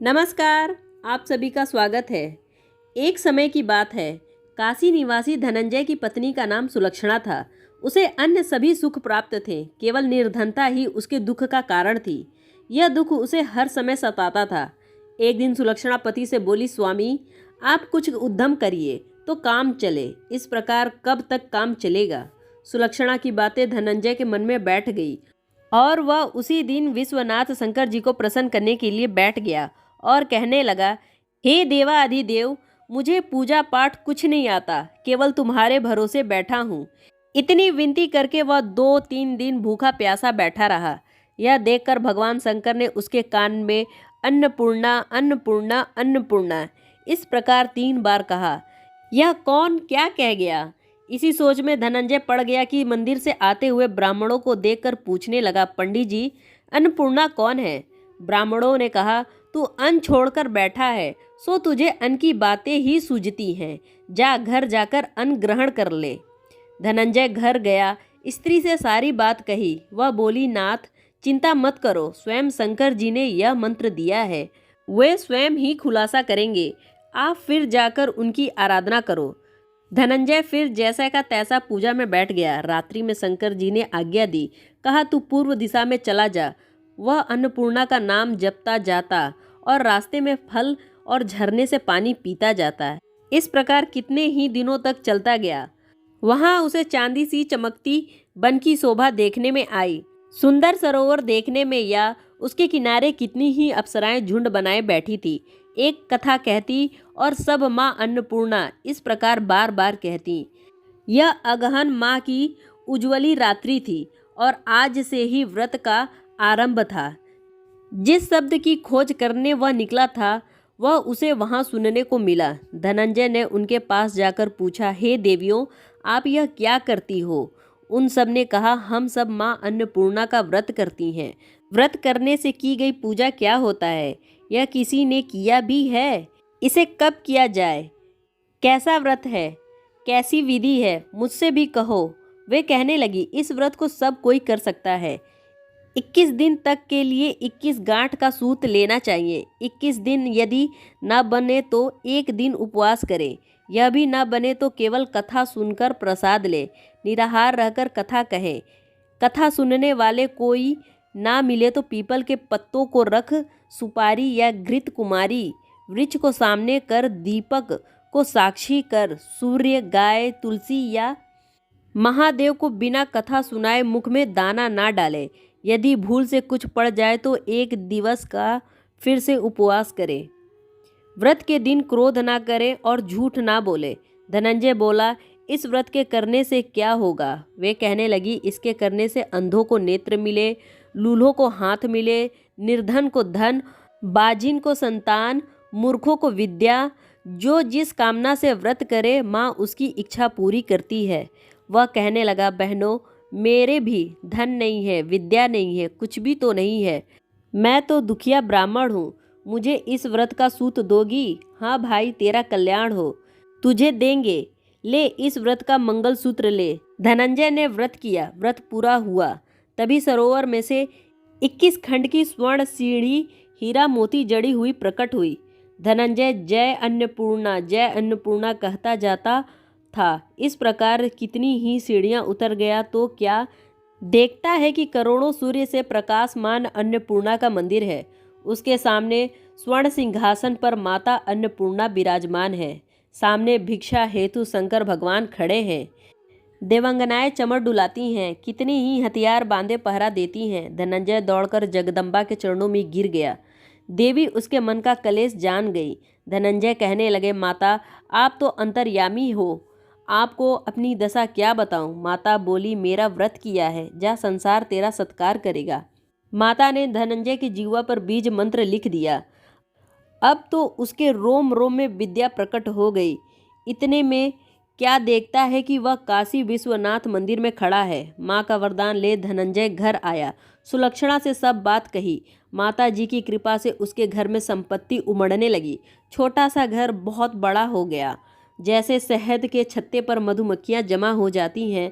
नमस्कार। आप सभी का स्वागत है। एक समय की बात है, काशी निवासी धनंजय की पत्नी का नाम सुलक्षणा था। उसे अन्य सभी सुख प्राप्त थे, केवल निर्धनता ही उसके दुख का कारण थी। यह दुख उसे हर समय सताता था। एक दिन सुलक्षणा पति से बोली, स्वामी आप कुछ उद्यम करिए तो काम चले, इस प्रकार कब तक काम चलेगा। सुलक्षणा की बातें धनंजय के मन में बैठ गई और वह उसी दिन विश्वनाथ शंकर जी को प्रसन्न करने के लिए बैठ गया और कहने लगा, हे देवा अधिदेव, मुझे पूजा पाठ कुछ नहीं आता, केवल तुम्हारे भरोसे बैठा हूँ। इतनी विनती करके वह 2-3 दिन भूखा प्यासा बैठा रहा। यह देखकर भगवान शंकर ने उसके कान में अन्नपूर्णा अन्नपूर्णा अन्नपूर्णा इस प्रकार 3 बार कहा। यह कौन क्या कह गया? इसी सोच में धनंजय पड़ गया कि मंदिर से आते हुए ब्राह्मणों को देखकर पूछने लगा, पंडित जी अन्नपूर्णा कौन है? ब्राह्मणों ने कहा, तू अन्न छोड़कर बैठा है, सो तुझे अन्न की बातें ही सूझती हैं। जा घर जाकर अन्न ग्रहण कर ले। धनंजय घर गया, स्त्री से सारी बात कही। वह बोली, नाथ चिंता मत करो, स्वयं शंकर जी ने यह मंत्र दिया है, वे स्वयं ही खुलासा करेंगे। आप फिर जाकर उनकी आराधना करो। धनंजय फिर जैसा का तैसा पूजा में बैठ गया। रात्रि में शंकर जी ने आज्ञा दी, कहा तू पूर्व दिशा में चला जा। वह अन्नपूर्णा का नाम जपता जाता और रास्ते में फल और झरने से पानी पीता जाता। इस प्रकार कितने ही दिनों तक चलता गया। वहां उसे चांदी सी चमकती वन की शोभा देखने में आई। सुंदर सरोवर देखने में या उसके किनारे कितनी ही अप्सराएं झुंड बनाए बैठी थी। एक कथा कहती और सब माँ अन्नपूर्णा इस प्रकार बार बार कहती। यह अगहन माँ की उज्ज्वली रात्रि थी और आज से ही व्रत का आरंभ था। जिस शब्द की खोज करने वह निकला था, वह उसे वहां सुनने को मिला। धनंजय ने उनके पास जाकर पूछा, हे देवियों, आप यह क्या करती हो? उन सब ने कहा, हम सब माँ अन्नपूर्णा का व्रत करती हैं। व्रत करने से की गई पूजा क्या होता है? यह किसी ने किया भी है? इसे कब किया जाए? कैसा व्रत है? कैसी विधि है? मुझसे भी कहो। वे कहने लगी, इस व्रत को सब कोई कर सकता है। 21 दिन तक के लिए 21 गांठ का सूत लेना चाहिए। 21 दिन यदि न बने तो 1 दिन उपवास करें। यह भी न बने तो केवल कथा सुनकर प्रसाद ले, निराहार रहकर कथा कहे। कथा सुनने वाले कोई ना मिले तो पीपल के पत्तों को रख, सुपारी या घृत कुमारी वृक्ष को सामने कर, दीपक को साक्षी कर, सूर्य, गाय, तुलसी या महादेव को बिना कथा सुनाए मुख में दाना ना डाले। यदि भूल से कुछ पड़ जाए तो 1 दिवस का फिर से उपवास करें। व्रत के दिन क्रोध ना करें और झूठ ना बोले। धनंजय बोला, इस व्रत के करने से क्या होगा? वे कहने लगी, इसके करने से अंधों को नेत्र मिले, लूल्हों को हाथ मिले, निर्धन को धन, बाजिन को संतान, मूर्खों को विद्या। जो जिस कामना से व्रत करे, माँ उसकी इच्छा पूरी करती है। वह कहने लगा, बहनों, मेरे भी धन नहीं है, विद्या नहीं है, कुछ भी तो नहीं है। मैं तो दुखिया ब्राह्मण हूँ। मुझे इस व्रत का सूत दोगी? हाँ भाई, तेरा कल्याण हो, तुझे देंगे। ले इस व्रत का मंगल सूत्र ले। धनंजय ने व्रत किया। व्रत पूरा हुआ। तभी सरोवर में से 21 खंड की स्वर्ण सीढ़ी हीरा मोती जड़ी हुई प्रकट हुई। धनंजय जय अन्नपूर्णा कहता जाता था। इस प्रकार कितनी ही सीढ़ियां उतर गया तो क्या देखता है कि करोड़ों सूर्य से प्रकाशमान अन्नपूर्णा का मंदिर है। उसके सामने स्वर्ण सिंहासन पर माता अन्नपूर्णा विराजमान है। सामने भिक्षा हेतु शंकर भगवान खड़े हैं। देवांगनाएं चमर डुलाती हैं। कितनी ही हथियार बांधे पहरा देती हैं। धनंजय दौड़कर जगदम्बा के चरणों में गिर गया। देवी उसके मन का कलेश जान गई। धनंजय कहने लगे, माता आप तो अंतर्यामी हो, आपको अपनी दशा क्या बताऊं? माता बोली, मेरा व्रत किया है, जा संसार तेरा सत्कार करेगा। माता ने धनंजय की जीवा पर बीज मंत्र लिख दिया। अब तो उसके रोम रोम में विद्या प्रकट हो गई। इतने में क्या देखता है कि वह काशी विश्वनाथ मंदिर में खड़ा है। माँ का वरदान ले धनंजय घर आया। सुलक्षणा से सब बात कही। माता जी की कृपा से उसके घर में संपत्ति उमड़ने लगी। छोटा सा घर बहुत बड़ा हो गया। जैसे शहद के छत्ते पर मधुमक्खियां जमा हो जाती हैं,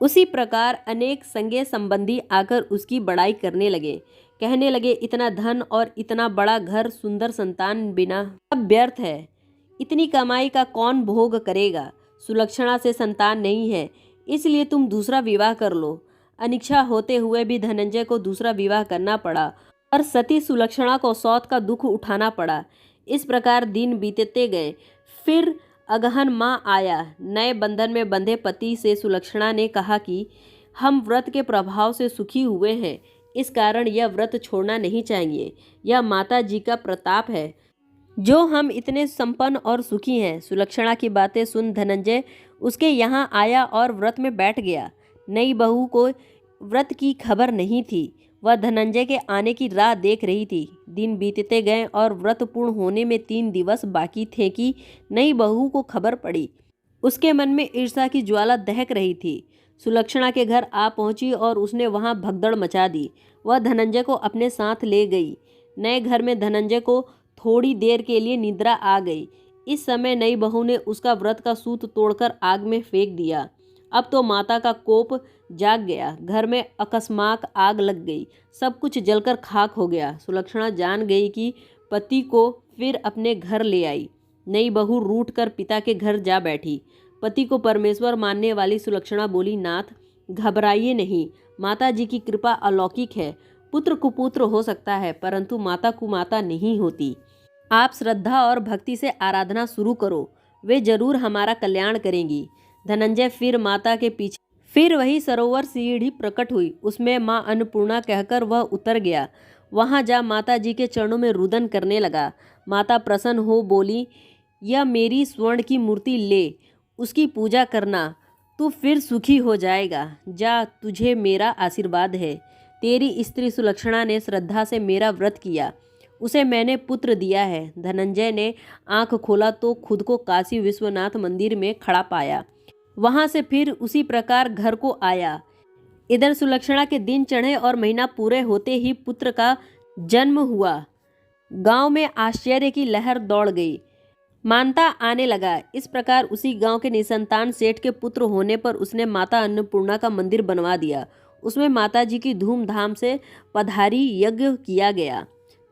उसी प्रकार अनेक संगे संबंधी आकर उसकी बड़ाई करने लगे। कहने लगे, इतना धन और इतना बड़ा घर सुंदर संतान बिना अब व्यर्थ है। इतनी कमाई का कौन भोग करेगा? सुलक्षणा से संतान नहीं है, इसलिए तुम दूसरा विवाह कर लो। अनिच्छा होते हुए भी धनंजय को दूसरा विवाह करना पड़ा और सती सुलक्षणा को सौत का दुख उठाना पड़ा। इस प्रकार दिन बीतते गए। फिर अगहन माह आया। नए बंधन में बंधे पति से सुलक्षणा ने कहा कि हम व्रत के प्रभाव से सुखी हुए हैं, इस कारण यह व्रत छोड़ना नहीं चाहिए। यह माता जी का प्रताप है जो हम इतने संपन्न और सुखी हैं। सुलक्षणा की बातें सुन धनंजय उसके यहाँ आया और व्रत में बैठ गया। नई बहू को व्रत की खबर नहीं थी। वह धनंजय के आने की राह देख रही थी। दिन बीतते गए और व्रत पूर्ण होने में 3 दिवस बाकी थे कि नई बहू को खबर पड़ी। उसके मन में ईर्ष्या की ज्वाला दहक रही थी। सुलक्षणा के घर आ पहुंची और उसने वहां भगदड़ मचा दी। वह धनंजय को अपने साथ ले गई। नए घर में धनंजय को थोड़ी देर के लिए निद्रा आ गई। इस समय नई बहू ने उसका व्रत का सूत तोड़कर आग में फेंक दिया। अब तो माता का कोप जाग गया। घर में अकस्मात आग लग गई। सब कुछ जलकर खाक हो गया। सुलक्षणा जान गई कि पति को फिर अपने घर ले आई। नई बहू रूठ कर पिता के घर जा बैठी। पति को परमेश्वर मानने वाली सुलक्षणा बोली, नाथ घबराइए नहीं, माता जी की कृपा अलौकिक है। पुत्र कुपुत्र हो सकता है, परंतु माता कुमाता नहीं होती। आप श्रद्धा और भक्ति से आराधना शुरू करो, वे जरूर हमारा कल्याण करेंगी। धनंजय फिर माता के पीछे। फिर वही सरोवर सीढ़ी प्रकट हुई। उसमें माँ अन्नपूर्णा कहकर वह उतर गया। वहां जा माता जी के चरणों में रुदन करने लगा। माता प्रसन्न हो बोली, यह मेरी स्वर्ण की मूर्ति ले, उसकी पूजा करना, तू फिर सुखी हो जाएगा। जा, तुझे मेरा आशीर्वाद है। तेरी स्त्री सुलक्षणा ने श्रद्धा से मेरा व्रत किया, उसे मैंने पुत्र दिया है। धनंजय ने आंख खोला तो खुद को काशी विश्वनाथ मंदिर में खड़ा पाया। वहां से फिर उसी प्रकार घर को आया। इधर सुलक्षणा के दिन चढ़े और महीना पूरे होते ही पुत्र का जन्म हुआ। गांव में आश्चर्य की लहर दौड़ गई। मानता आने लगा। इस प्रकार उसी गांव के निसंतान सेठ के पुत्र होने पर उसने माता अन्नपूर्णा का मंदिर बनवा दिया। उसमें माता जी की धूमधाम से पधारी यज्ञ किया गया।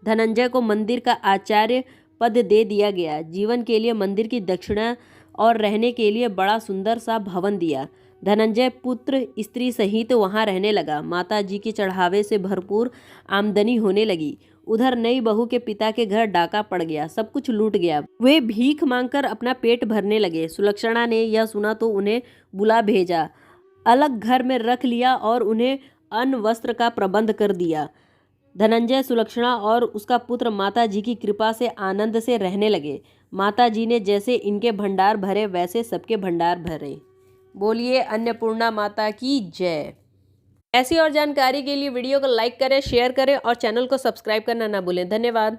धनंजय को मंदिर का आचार्य पद दे दिया गया। जीवन के लिए मंदिर की दक्षिणा और रहने के लिए बड़ा सुंदर सा भवन दिया। धनंजय पुत्र स्त्री सहित वहां रहने लगा। माता जी की चढ़ावे से भरपूर आमदनी होने लगी। उधर नई बहू के पिता के घर डाका पड़ गया। सब कुछ लूट गया। वे भीख मांगकर अपना पेट भरने लगे। सुलक्षणा ने यह सुना तो उन्हें बुला भेजा, अलग घर में रख लिया और उन्हें अन्न वस्त्र का प्रबंध कर दिया। धनंजय, सुलक्षणा और उसका पुत्र माता जी की कृपा से आनंद से रहने लगे। माता जी ने जैसे इनके भंडार भरे वैसे सबके भंडार भरे। बोलिए अन्नपूर्णा माता की जय। ऐसी और जानकारी के लिए वीडियो को लाइक करें, शेयर करें और चैनल को सब्सक्राइब करना ना भूलें। धन्यवाद।